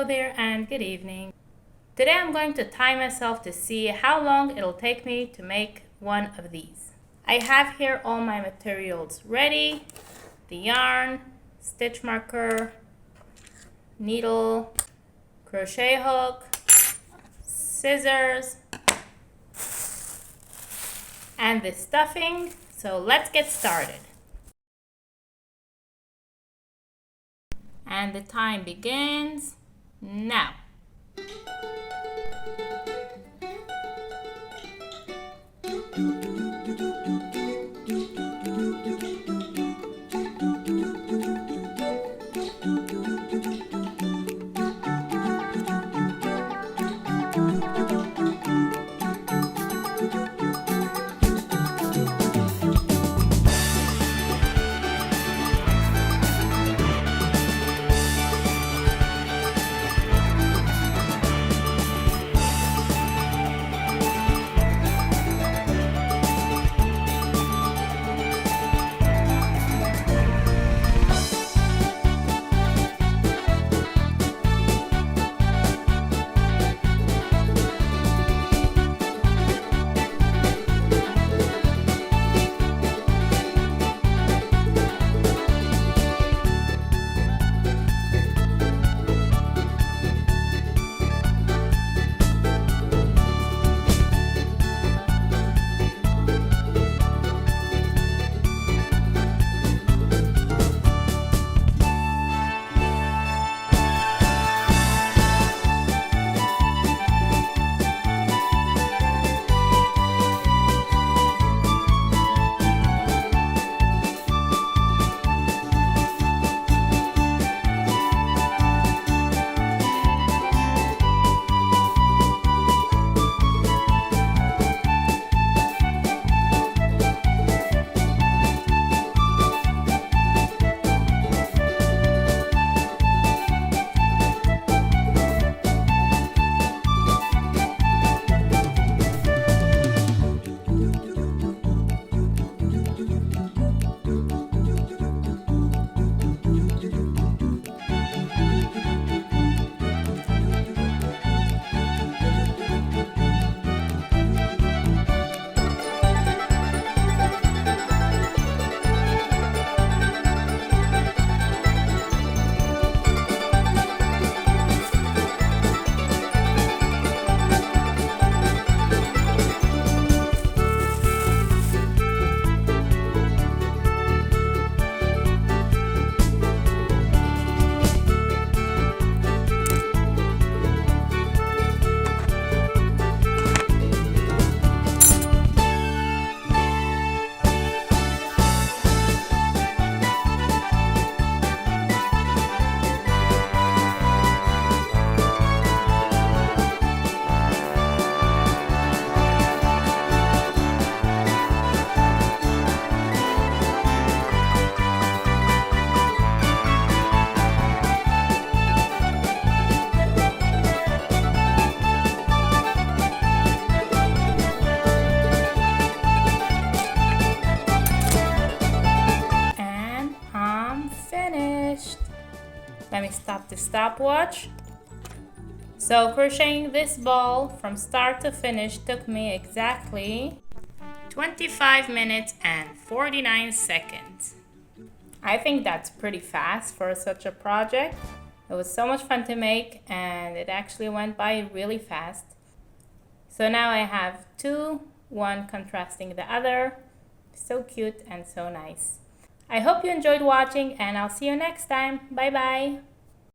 Hello there and good evening. Today I'm going to time myself to see how long it'll take me to make one of these. I have here all my materials ready: the yarn, stitch marker, needle, crochet hook, scissors, and the stuffing. So let's get started. And the time begins now. Let me stop the stopwatch. So crocheting this ball from start to finish took me exactly 25 minutes and 49 seconds. I think that's pretty fast for such a project. It was so much fun to make and it actually went by really fast. So now I have two, one contrasting the other. So cute and so nice. I hope you enjoyed watching and I'll see you next time. Bye bye.